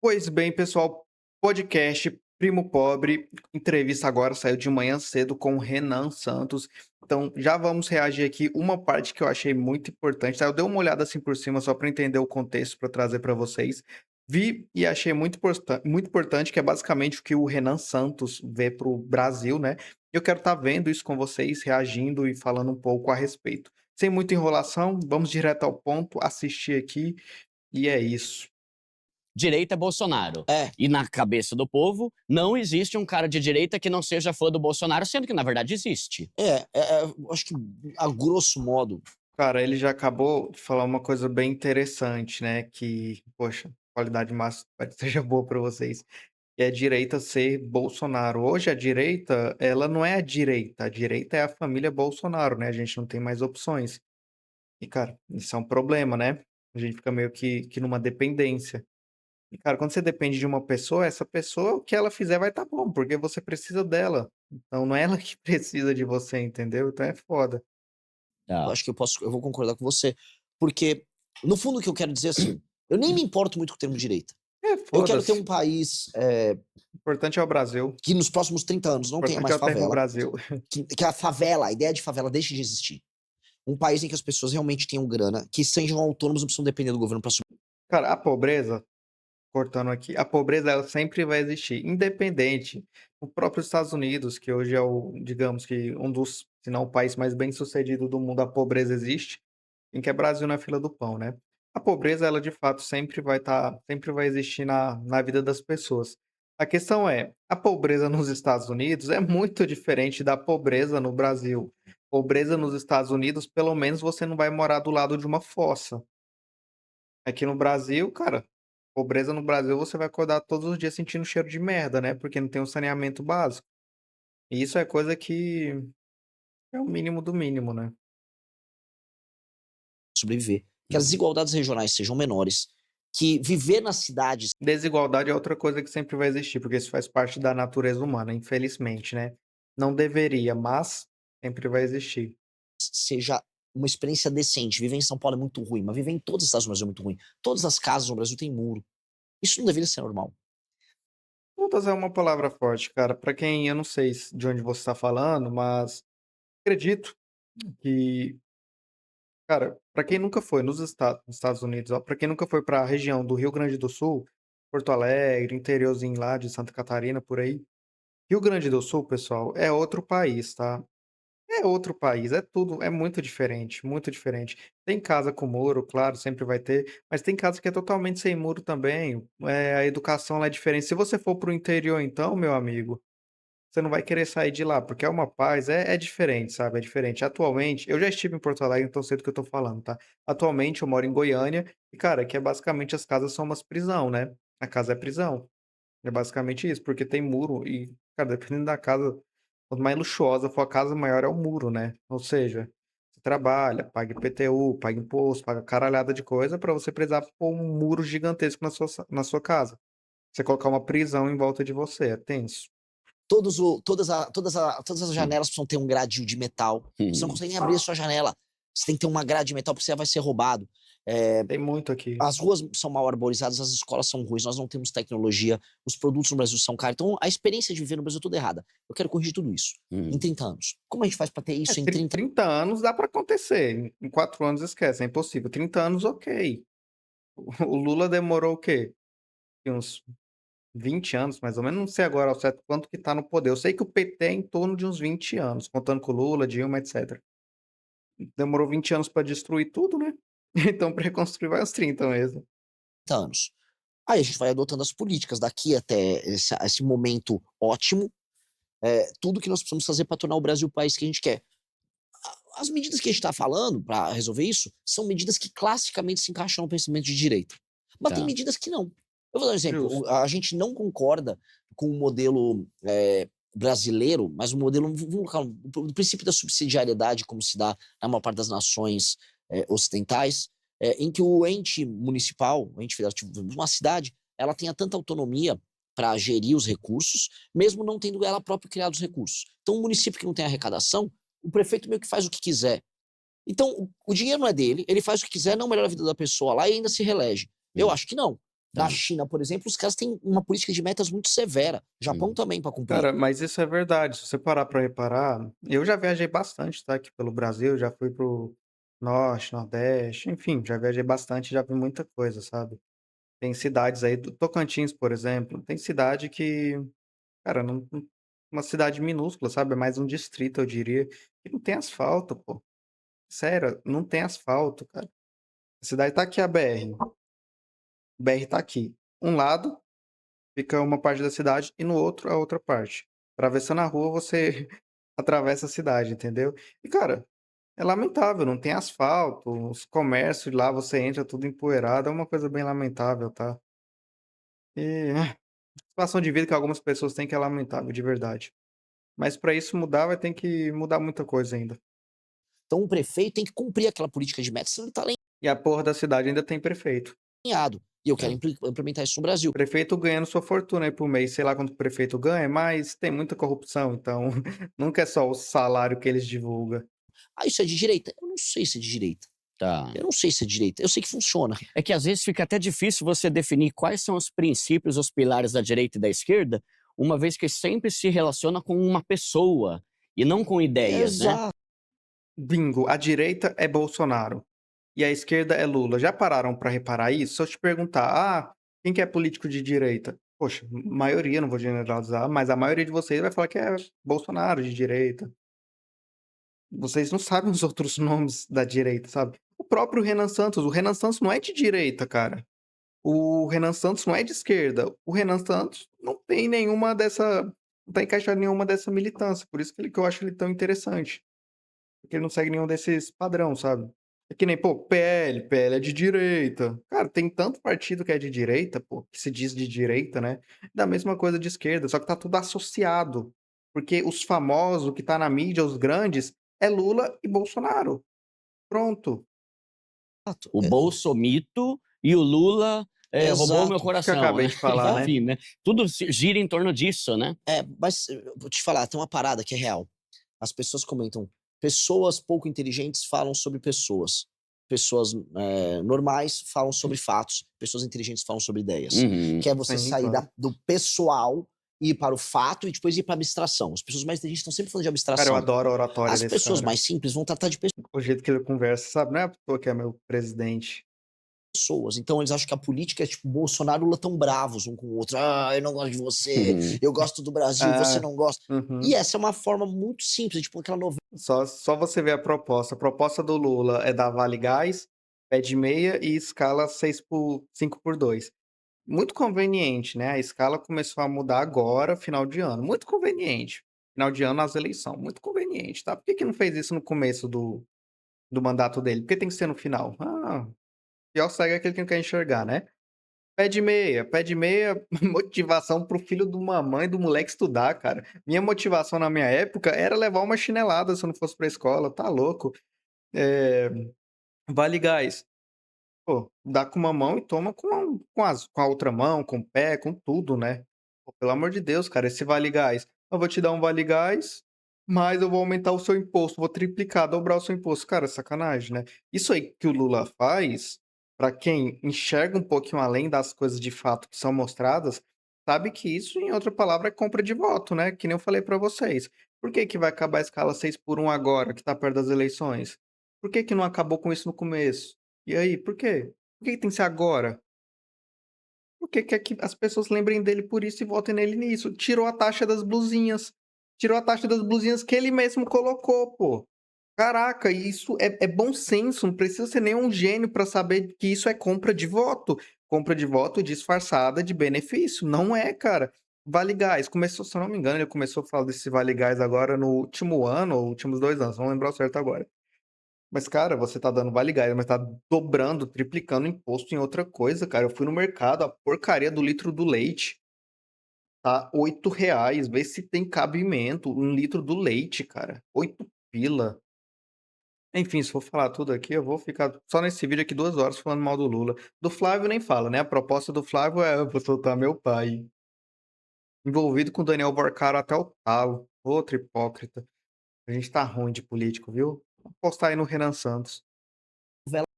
Pois bem, pessoal, podcast Primo Pobre, entrevista agora saiu de manhã cedo com o Renan Santos. Então, já vamos reagir aqui uma parte que eu achei muito importante, tá? Eu dei uma olhada assim por cima só para entender o contexto para trazer para vocês. Vi e achei muito importante, que é basicamente o que o Renan Santos vê para o Brasil, né? Eu quero estar vendo isso com vocês, reagindo e falando um pouco a respeito. Sem muita enrolação, vamos direto ao ponto, assistir aqui e é isso. Direita é Bolsonaro. É, E na cabeça do povo, não existe um cara de direita que não seja fã do Bolsonaro, sendo que na verdade existe. acho que a grosso modo, Cara, ele já acabou de falar uma coisa bem interessante, né, que, poxa, qualidade máxima espero que seja boa para vocês, que é a direita ser Bolsonaro. Hoje a direita, ela não é a direita é a família Bolsonaro, né, a gente não tem mais opções. E, cara, isso é um problema, né, a gente fica meio que numa dependência. E, cara, quando você depende de uma pessoa, essa pessoa, o que ela fizer vai estar bom, porque você precisa dela. Então não é ela que precisa de você, entendeu? Então é foda. eu Tá. acho que eu vou concordar com você, porque no fundo o que eu quero dizer é assim, eu nem me importo muito com o termo direita. É, Eu quero ter foda-se. um país, O importante é o Brasil. que nos próximos 30 anos O não tenha importante é mais o termo favela, Brasil. que a favela, a ideia de favela deixe de existir. Um país em que as pessoas realmente tenham grana, que sejam autônomos, não precisam depender do governo para subir. Cara, a pobreza, cortando aqui, a pobreza ela sempre vai existir, independente. O próprio Estados Unidos, que hoje é o, digamos que um dos, se não o país mais bem-sucedido do mundo, a pobreza existe, em que é Brasil na fila do pão, né? A pobreza, ela de fato sempre vai existir na vida das pessoas. A questão é, a pobreza nos Estados Unidos é muito diferente da pobreza no Brasil. Pobreza nos Estados Unidos, pelo menos você não vai morar do lado de uma fossa. Aqui no Brasil, cara, pobreza no Brasil você vai acordar todos os dias sentindo cheiro de merda, né? Porque não tem um saneamento básico. E isso é coisa que é o mínimo do mínimo, né? Sobreviver, que as Uhum. desigualdades regionais sejam menores, que viver nas cidades Desigualdade é outra coisa que sempre vai existir, porque isso faz parte da natureza humana, infelizmente, né? Não deveria, mas sempre vai existir. seja uma experiência decente. Viver em São Paulo é muito ruim, mas viver em todos os estados do Brasil é muito ruim. Todas as casas no Brasil têm muro. Isso não deveria ser normal. Putas é uma palavra forte, cara. Pra quem eu não sei de onde você está falando, mas acredito que, cara, pra quem nunca foi nos Estados Unidos, ó, para quem nunca foi pra região do Rio Grande do Sul, Porto Alegre, interiorzinho lá de Santa Catarina, por aí. Rio Grande do Sul, pessoal, é outro país, tá? É outro país, é tudo, é muito diferente, muito diferente. Tem casa com muro, claro, sempre vai ter, mas tem casa que é totalmente sem muro também. A educação lá é diferente. Se você for para o interior, então, meu amigo, você não vai querer sair de lá, porque é uma paz, é diferente, sabe? É diferente. Atualmente, eu já estive em Porto Alegre, então sei do que eu tô falando, tá? Atualmente eu moro em Goiânia, e, cara, aqui é basicamente as casas são umas prisão, né? A casa é prisão. É basicamente isso, porque tem muro e, cara, dependendo da casa, quanto mais luxuosa for a casa, maior é o muro, né? Ou seja, você trabalha, paga IPTU, paga imposto, paga caralhada de coisa para você precisar pôr um muro gigantesco na sua casa. Você colocar uma prisão em volta de você, é tenso. Todas as Hum, janelas precisam ter um gradil de metal. Você não hum. consegue nem abrir a sua janela. Você tem que ter uma grade de metal porque você vai ser roubado. É, Tem muito aqui. as ruas são mal arborizadas, as escolas são ruins, nós não temos tecnologia, os produtos no Brasil são caros. Então, a experiência de viver no Brasil é toda errada. Eu quero corrigir tudo isso em Hum. 30 anos. Como a gente faz para ter É, isso em 30 30 anos dá para acontecer. Em 4 anos esquece, é impossível. 30 anos, ok. O Lula demorou o quê? Uns 20 anos, mais ou menos, não sei agora ao certo quanto que tá no poder. Eu sei que o PT é em torno de uns 20 anos, contando com o Lula, Dilma, etc. Demorou 20 anos pra destruir tudo, né? Então pra reconstruir vai uns 30 mesmo. anos? Aí a gente vai adotando as políticas daqui até esse momento ótimo, tudo que nós precisamos fazer para tornar o Brasil o país que a gente quer. As medidas que a gente está falando para resolver isso são medidas que classicamente se encaixam no pensamento de direita. Mas tem Tá. medidas que não. Eu vou dar um exemplo. Justo. A gente não concorda com o modelo brasileiro, mas o modelo, vamos colocar, o princípio da subsidiariedade, como se dá na maior parte das nações ocidentais, em que o ente municipal, o ente federativo de uma cidade, ela tenha tanta autonomia para gerir os recursos, mesmo não tendo ela própria criado os recursos. Então, um município que não tem arrecadação, o prefeito meio que faz o que quiser. Então, o dinheiro não é dele, ele faz o que quiser, não melhora a vida da pessoa lá e ainda se reelege. Eu Hum. acho que não. Na Tá. China, por exemplo, os caras têm uma política de metas muito severa. Japão Hum. também para cumprir. Cara, mas isso é verdade. Se você parar pra reparar, eu já viajei bastante, tá? Aqui pelo Brasil, já fui pro norte, nordeste, enfim, já viajei bastante, já vi muita coisa, sabe? Tem cidades aí do Tocantins, por exemplo, tem cidade que, cara, uma cidade minúscula, sabe? É mais um distrito, eu diria, que não tem asfalto, pô. Sério, não tem asfalto, cara. A cidade tá aqui, a BR tá aqui. Um lado fica uma parte da cidade e no outro a outra parte. Atravessando a rua, você atravessa a cidade, entendeu? E, cara, é lamentável, não tem asfalto, os comércios lá, você entra tudo empoeirado, é uma coisa bem lamentável, tá? E a situação de vida que algumas pessoas têm que é lamentável, de verdade. Mas para isso mudar, vai ter que mudar muita coisa ainda. Então o prefeito tem que cumprir aquela política de metas, senão ele está E a porra da cidade ainda tem prefeito. alinhado. E eu quero É. implementar isso no Brasil. Prefeito ganhando sua fortuna aí por mês, sei lá quanto o prefeito ganha, mas tem muita corrupção, então nunca é só o salário que eles divulgam. Ah, isso é de direita? Eu não sei se é de direita. Tá. Eu não sei se é de direita. Eu sei que funciona. É que às vezes fica até difícil você definir quais são os princípios, os pilares da direita e da esquerda, uma vez que sempre se relaciona com uma pessoa e não com ideias, né? Exato. Bingo, a direita é Bolsonaro e a esquerda é Lula. Já pararam para reparar isso? Se eu te perguntar, quem que é político de direita? Poxa, maioria, não vou generalizar, mas a maioria de vocês vai falar que é Bolsonaro de direita. Vocês não sabem os outros nomes da direita, sabe? O Renan Santos não é de direita, cara. O Renan Santos não é de esquerda. O Renan Santos não tem nenhuma dessa. Não tá encaixado em nenhuma dessa militância. Por isso que eu acho ele tão interessante. Porque ele não segue nenhum desses padrão, sabe? É que nem, pô, PL é de direita. Cara, tem tanto partido que é de direita, pô, que se diz de direita, né? Da mesma coisa de esquerda, só que tá tudo associado. Porque os famosos, o que tá na mídia, os grandes, é Lula e Bolsonaro. Pronto. O É, Bolsomito e o Lula roubou meu exato. Isso que eu coração, acabei né? de falar, né? Enfim, né? Tudo gira em torno disso, né? Mas eu vou te falar, tem uma parada que é real. As pessoas comentam, pessoas pouco inteligentes falam sobre pessoas. Pessoas normais falam sobre fatos. Pessoas inteligentes falam sobre ideias. Uhum. Que é você Sim, sair claro. do pessoal, ir para o fato e depois ir para a abstração. As pessoas mais inteligentes estão sempre falando de Cara, eu abstração. adoro a oratória As desse pessoas cara. mais simples vão tratar de O jeito que ele conversa, sabe? Não é à toa que é meu presidente. pessoas. Então eles acham que a política é tipo Bolsonaro e Lula tão bravos um com o outro. Ah, eu não gosto de você, Uhum. eu gosto do Brasil, você Ah, não gosta. E uhum. essa é uma forma muito simples, tipo aquela novela. Só você ver a proposta. A proposta do Lula é dar Vale Gás, pé de meia e escala 5x2. Muito conveniente, né? A escala começou a mudar agora, final de ano. Muito conveniente. Final de ano, as eleições. Muito conveniente, tá? Por que não fez isso no começo do mandato dele? Por que tem que ser no final? Pior cego é aquele que não quer enxergar, né? Pé de meia, motivação pro filho de uma mãe do moleque estudar, cara. Minha motivação na minha época era levar uma chinelada se eu não fosse pra escola, tá louco? Eh, Vale gás. Pô, dá com uma mão e toma com a outra mão, com o pé, com tudo, né? Pô, pelo amor de Deus, cara, esse vale gás. Eu vou te dar um vale gás, mas eu vou aumentar o seu imposto, vou triplicar, dobrar o seu imposto. Cara, é sacanagem, né? Isso aí que o Lula faz, pra quem enxerga um pouquinho além das coisas de fato que são mostradas, sabe que isso, em outra palavra, é compra de voto, né? Que nem eu falei pra vocês. Por que que vai acabar a escala 6x1 agora, que tá perto das eleições? Por que que não acabou com isso no começo? E aí, por quê? Por que que tem que ser agora? Porque quer que as pessoas lembrem dele por isso e votem nele nisso. Tirou a taxa das blusinhas. Tirou a taxa das blusinhas que ele mesmo colocou, pô. Caraca, isso é bom senso, não precisa ser nenhum gênio pra saber que isso é compra de voto. Compra de voto disfarçada de benefício. Não é, cara. Vale Gás. Começou, se eu não me engano, ele começou a falar desse Vale Gás agora no último ano, ou últimos 2 anos, não lembrar o certo agora. Mas, cara, você tá dando Vale Gás, mas tá dobrando, triplicando o imposto em outra coisa, cara. Eu fui no mercado, a porcaria do litro do leite tá R$ 8. Vê se tem cabimento. Um litro do leite, cara. 8 pila. Enfim, se for falar tudo aqui, eu vou ficar só nesse vídeo aqui 2 horas falando mal do Lula. Do Flávio nem fala, né? A proposta do Flávio é: "Eu vou soltar meu pai". Envolvido com o Daniel Borcaro até o talo. Outro hipócrita. A gente tá ruim de político, viu? Vou apostar aí no Renan Santos.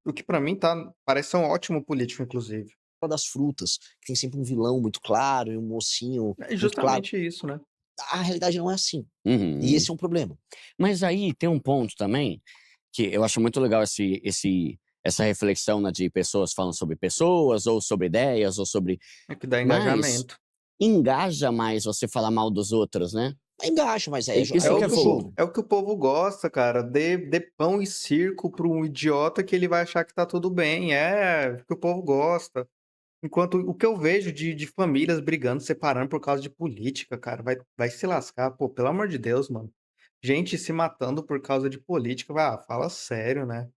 O que pra mim parece ser um ótimo político, inclusive. das frutas, que tem sempre um vilão muito claro e um mocinho É muito claro. justamente isso, né. A realidade não é assim. E Uhum. esse é um problema. Mas aí tem um ponto também, que eu acho muito legal essa reflexão, né, de pessoas falando sobre pessoas, ou sobre ideias, ou sobre É que dá mas engajamento. engaja mais você falar mal dos outros, né. Engaja, mas é, Isso É é que o é que o fogo. povo é o que o povo gosta, cara. Dê pão e circo para um idiota que ele vai achar que tá tudo bem. É o que o povo gosta. Enquanto o que eu vejo de famílias brigando, separando por causa de política, cara, vai se lascar. Pô, pelo amor de Deus, mano. Gente se matando por causa de política, fala sério, né. aí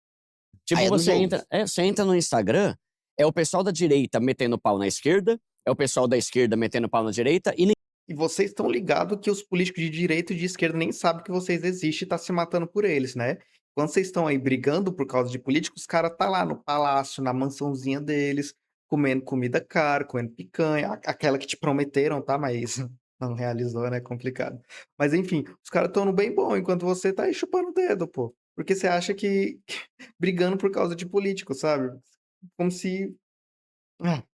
Tipo, é do jogo. você entra no Instagram, é o pessoal da direita metendo pau na esquerda, é o pessoal da esquerda metendo pau na direita e E vocês estão ligados que os políticos de direita e de esquerda nem sabem que vocês existem e tá se matando por eles, né. Quando vocês estão aí brigando por causa de políticos, os cara tá lá no palácio, na mansãozinha deles, comendo comida cara, comendo picanha, aquela que te prometeram, tá, mas não realizou, né, complicado. Mas enfim, os caras estão no bem bom, enquanto você tá aí chupando o dedo, pô. Porque você acha que brigando por causa de político, sabe. Como se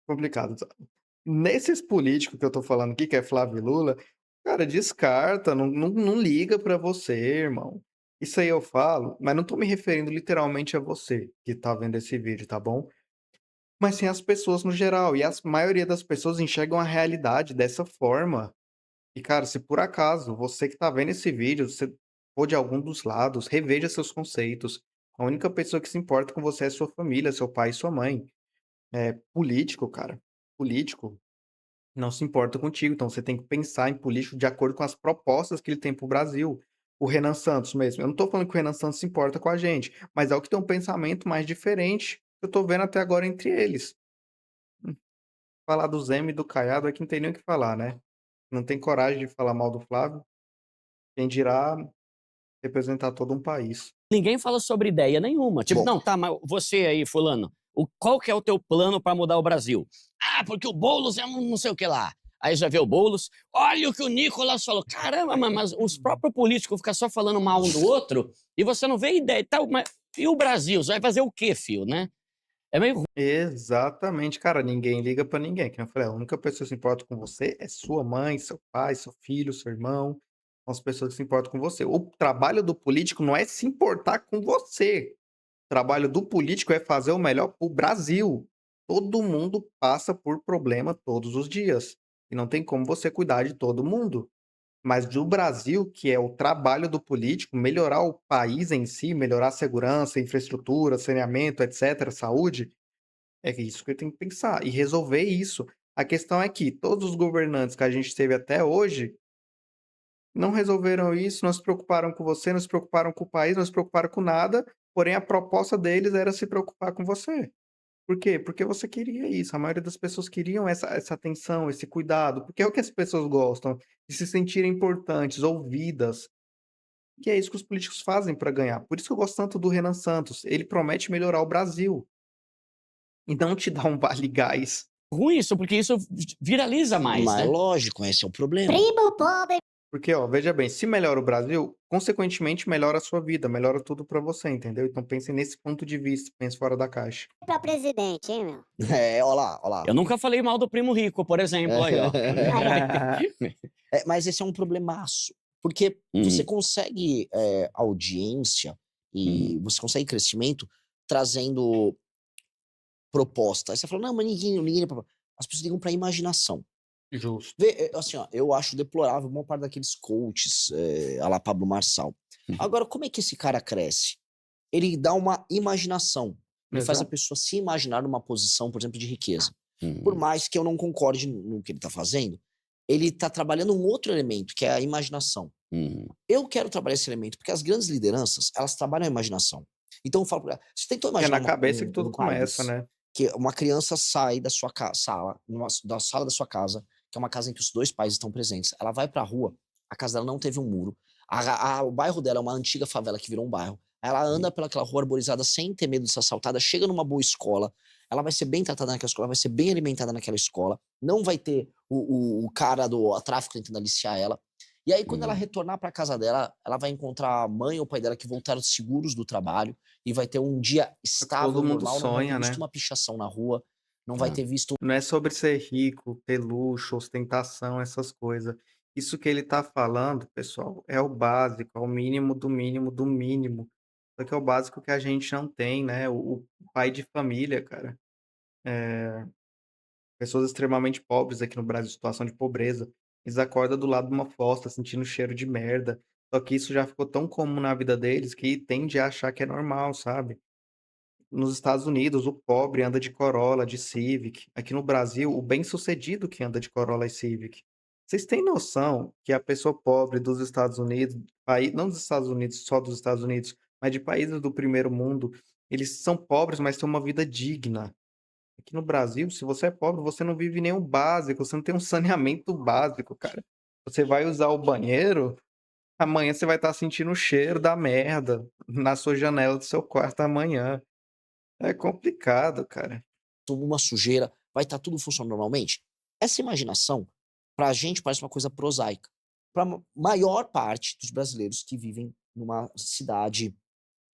complicado. Nesses políticos que eu tô falando aqui, que é Flávio e Lula, cara, descarta, não liga pra você, irmão. Isso aí eu falo, mas não tô me referindo literalmente a você que tá vendo esse vídeo, tá bom? Mas sim as pessoas no geral, e a maioria das pessoas enxergam a realidade dessa forma. E cara, se por acaso você que tá vendo esse vídeo, você for de algum dos lados, reveja seus conceitos. A única pessoa que se importa com você é sua família, seu pai e sua mãe. Político, cara, político não se importa contigo, então você tem que pensar em político de acordo com as propostas que ele tem para o Brasil. O Renan Santos mesmo, eu não estou falando que o Renan Santos se importa com a gente, mas é o que tem um pensamento mais diferente, que eu estou vendo até agora entre eles. Hum, Falar do Zema e do Caiado é que não tem nem o que falar, né. Não tem coragem de falar mal do Flávio, quem dirá representar todo um país. ninguém fala sobre ideia nenhuma. Tipo, Bom, não, tá, mas você aí, fulano, qual que é o teu plano pra mudar o Brasil? Ah, porque o Boulos é um não sei o que lá. Aí já vê o Boulos, olha o que o Nicolas falou. Caramba, mas os próprios políticos ficam só falando mal um do outro e você não vê ideia. Tá, mas, e o Brasil? Você vai fazer o quê, filho, né? É meio Exatamente, cara, ninguém liga pra ninguém, que nem eu falei, a única pessoa que se importa com você é sua mãe, seu pai, seu filho, seu irmão, são as pessoas que se importam com você. O trabalho do político não é se importar com você, o trabalho do político é fazer o melhor para o Brasil. Todo mundo passa por problema todos os dias, e não tem como você cuidar de todo mundo. Mas do Brasil, que é o trabalho do político, melhorar o país em si, melhorar a segurança, infraestrutura, saneamento, etcétera, saúde, é isso que ele tem que pensar e resolver isso. A questão é que todos os governantes que a gente teve até hoje não resolveram isso, não se preocuparam com você, não se preocuparam com o país, não se preocuparam com nada, porém a proposta deles era se preocupar com você. Por quê? Porque você queria isso, a maioria das pessoas queriam essa atenção, esse cuidado, porque é o que as pessoas gostam, de se sentirem importantes, ouvidas, e é isso que os políticos fazem para ganhar. Por isso que eu gosto tanto do Renan Santos, ele promete melhorar o Brasil, e não te dá um vale gás. ruim isso, porque isso viraliza mais, mas né? lógico, esse é o problema. Porque, ó, veja bem, se melhora o Brasil, consequentemente melhora a sua vida, melhora tudo pra você, entendeu? Então pense nesse ponto de vista, pense fora da caixa. Pra presidente, hein, meu? É, ó lá, ó lá. Eu nunca falei mal do primo rico, por exemplo, aí, ó. Mas esse é um problemaço, porque você Hum, consegue audiência e hum. você consegue crescimento trazendo proposta. Aí você fala, não, mas ninguém liga as pessoas ligam pra imaginação. Justo. Vê, assim, ó, eu acho deplorável uma parte daqueles coaches, à la Pablo Marçal. Agora, como é que esse cara cresce? Ele dá uma imaginação. Ele faz a Exato. pessoa se imaginar numa posição, por exemplo, de riqueza. Por Hum. mais que eu não concorde no que ele tá fazendo, ele tá trabalhando um outro elemento, que é a imaginação. Hum. Eu quero trabalhar esse elemento, porque as grandes lideranças, elas trabalham a imaginação. Então eu falo pra ela, você tentou É imaginar na cabeça que tudo um começa, país né? que uma criança sai da sua sala, da sala da sua casa, que é uma casa em que os dois pais estão presentes, ela vai pra rua, a casa dela não teve um muro, o bairro dela é uma antiga favela que virou um bairro, ela anda pelaquela rua arborizada sem ter medo de ser assaltada, chega numa boa escola, ela vai ser bem tratada naquela escola, vai ser bem alimentada naquela escola, não vai ter o cara do tráfico tentando aliciar ela. E aí, quando ela Hum. retornar para casa dela, ela vai encontrar a mãe ou o pai dela que voltaram seguros do trabalho e vai ter um dia estável, Todo mundo normal, não vai ter sonha, visto né? uma pichação na rua. não vai Ah, ter visto Não é sobre ser rico, ter luxo, ostentação, essas coisas. Isso que ele tá falando, pessoal, é o básico, é o mínimo do mínimo do mínimo. Só que é o básico que a gente não tem, né? O pai de família, cara. Pessoas extremamente pobres aqui no Brasil, situação de pobreza. Eles acordam do lado de uma fossa, sentindo cheiro de merda. Só que isso já ficou tão comum na vida deles que tende a achar que é normal, sabe? Nos Estados Unidos, o pobre anda de Corolla, de Civic. Aqui no Brasil, o bem-sucedido que anda de Corolla e Civic. Vocês têm noção que a pessoa pobre dos Estados Unidos, não dos Estados Unidos, só dos Estados Unidos, mas de países do primeiro mundo, eles são pobres, mas têm uma vida digna. Aqui no Brasil, se você é pobre, você não vive nem o básico, você não tem um saneamento básico, cara. Você vai usar o banheiro, amanhã você vai estar sentindo o cheiro da merda na sua janela do seu quarto amanhã. É complicado, cara. uma sujeira, vai estar tudo funcionando normalmente? Essa imaginação, pra gente, parece uma coisa prosaica. Pra maior parte dos brasileiros que vivem numa cidade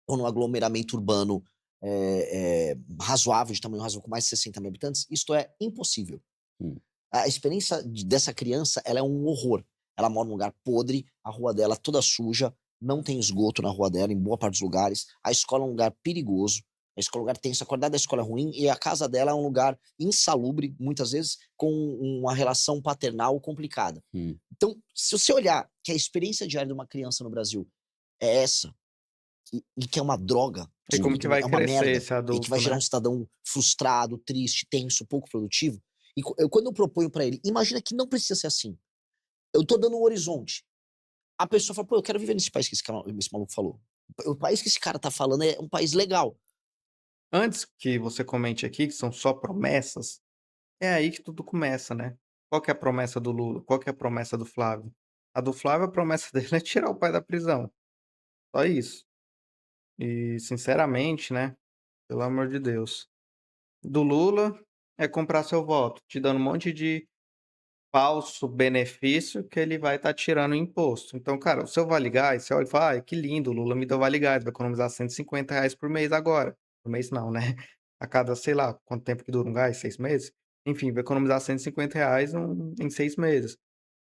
ou num aglomeramento urbano razoável, de tamanho razoável, com mais de 60 mil habitantes, isto é impossível. hum. A experiência dessa criança, ela é um horror. Ela mora num lugar podre, a rua dela toda suja, não tem esgoto na rua dela, em boa parte dos lugares. A escola é um lugar perigoso, a escola é um lugar tenso, acordar da escola é ruim, e a casa dela é um lugar insalubre, muitas vezes com uma relação paternal complicada. Hum. Então, se você olhar que a experiência diária de uma criança no Brasil é essa, e que é uma droga, E como desculpa, que que vai é uma crescer merda, esse e que vai adulto, gerar um né? cidadão frustrado, triste, tenso, pouco produtivo. E quando eu proponho pra ele, imagina que não precisa ser assim. Eu tô dando um horizonte. A pessoa fala, pô, eu quero viver nesse país que esse maluco falou. O país que esse cara tá falando é um país legal. Antes que você comente aqui que são só promessas, é aí que tudo começa, né? Qual que é a promessa do Lula? Qual que é a promessa do Flávio? A do Flávio, a promessa dele é tirar o pai da prisão. Só isso. E, sinceramente, né? Pelo amor de Deus. Do Lula é comprar seu voto, te dando um monte de falso benefício que ele vai estar tirando imposto. Então, cara, o seu Vale Gás, você olha e fala: "Ai, que lindo, o Lula me deu Vale Gás, vai economizar R$ 150 por mês agora". Por mês não, né? A cada, sei lá, quanto tempo que dura um gás, 6 meses? Enfim, vai economizar R$ 150 em 6 meses.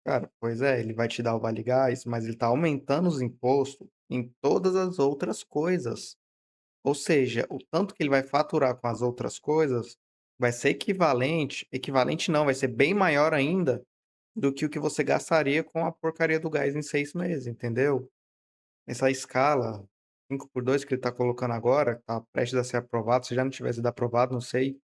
Cara, pois é, ele vai te dar o Vale Gás, mas ele tá aumentando os impostos em todas as outras coisas. Ou seja, o tanto que ele vai faturar com as outras coisas vai ser equivalente não, vai ser bem maior ainda do que o que você gastaria com a porcaria do gás em 6 meses, entendeu? Essa escala 5x2 que ele tá colocando agora, que tá prestes a ser aprovado, se já não tivesse sido aprovado, não sei,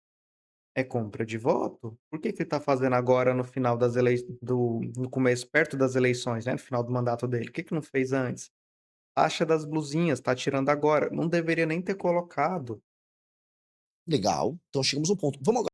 é compra de voto? Por que que ele tá fazendo agora no final das no começo, perto das eleições, né, no final do mandato dele? Por que que não fez antes? Taxa das blusinhas, tá tirando agora, não deveria nem ter colocado. Legal. Então chegamos no ponto. Vamos agora.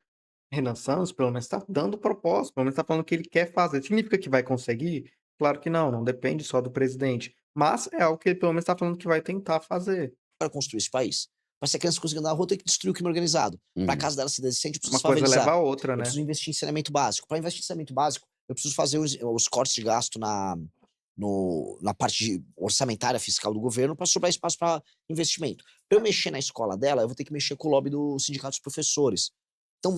Renan Santos, pelo menos, está dando propósito, pelo menos está falando o que ele quer fazer. Significa que vai conseguir? Claro que não, não depende só do presidente. Mas é algo que ele pelo menos está falando que vai tentar fazer. Para construir esse país. Para se a criança conseguir andar na rua, tem que destruir o crime organizado. Para a Uhum. casa dela ser decente, eu Uma preciso coisa leva favelizar. a outra, Eu né? preciso investir em saneamento básico. Para investir em saneamento básico, eu preciso fazer os cortes de gasto na parte orçamentária fiscal do governo para sobrar espaço para investimento. Para eu mexer na escola dela, eu vou ter que mexer com o lobby do sindicato dos professores. Então,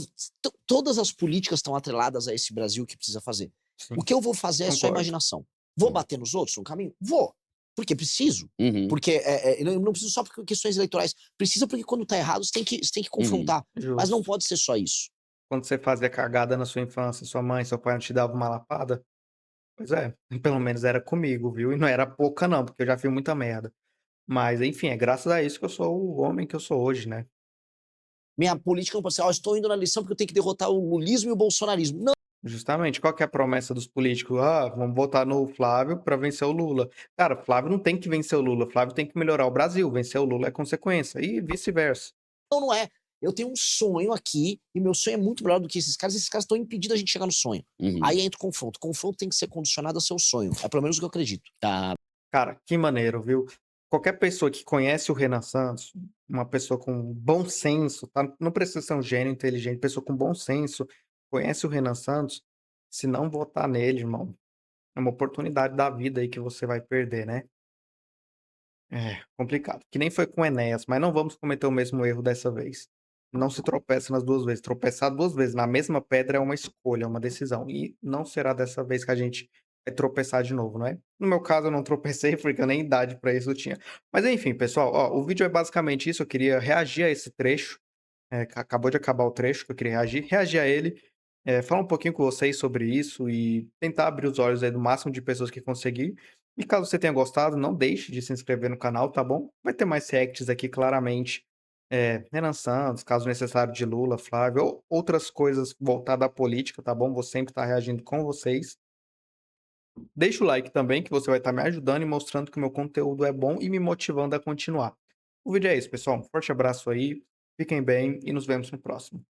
todas as políticas estão atreladas a esse Brasil que precisa fazer. O Sim, que eu vou fazer é só concordo. imaginação. Vou Hum. bater nos outros no caminho? Vou. Porque preciso. Uhum. Porque eu não preciso só por questões eleitorais. Precisa porque quando tá errado, você tem que confrontar. Mas não Justo. pode ser só isso. Quando você fazia cagada na sua infância, sua mãe, seu pai não te dava uma lapada? Pois é, pelo menos era comigo, viu? E não era pouca não, porque eu já fiz muita merda. Mas enfim, é graças a isso que eu sou o homem que eu sou hoje, né? Minha política não pode ser, estou indo na eleição porque eu tenho que derrotar o lulismo e o bolsonarismo. Não, Justamente, qual que é a promessa dos políticos? Ah, vamos votar no Flávio para vencer o Lula. Cara, Flávio não tem que vencer o Lula, Flávio tem que melhorar o Brasil, vencer o Lula é consequência, e vice-versa. não é. Eu tenho um sonho aqui e meu sonho é muito melhor do que esses caras estão impedindo a gente de chegar no sonho. Uhum. Aí entra o confronto. O confronto tem que ser condicionado ao seu sonho. É pelo menos o que eu acredito. Tá. Cara, que maneiro, viu? Qualquer pessoa que conhece o Renan Santos, uma pessoa com bom senso, tá? Não precisa ser um gênio inteligente, pessoa com bom senso, conhece o Renan Santos, se não votar nele, irmão, é uma oportunidade da vida aí que você vai perder, né? É complicado. Que nem foi com o Enéas, mas não vamos cometer o mesmo erro dessa vez. não se tropeça nas 2 vezes. Tropeçar 2 vezes na mesma pedra é uma escolha, é uma decisão, e não será dessa vez que a gente vai tropeçar de novo, não é? No meu caso, eu não tropecei, porque eu nem idade para isso eu tinha. Mas enfim, pessoal, ó, o vídeo é basicamente isso, eu queria reagir a esse trecho, que acabou de acabar o trecho que eu queria reagir a ele, falar um pouquinho com vocês sobre isso e tentar abrir os olhos aí do máximo de pessoas que conseguir. E caso você tenha gostado, não deixe de se inscrever no canal, tá bom? Vai ter mais reacts aqui, claramente. Renan Santos, caso necessário de Lula, Flávio, ou outras coisas voltadas à política, tá bom? Vou sempre estar reagindo com vocês. Deixa o like também, que você vai estar me ajudando e mostrando que o meu conteúdo é bom e me motivando a continuar. O vídeo é isso, pessoal. Um forte abraço aí, fiquem bem e nos vemos no próximo.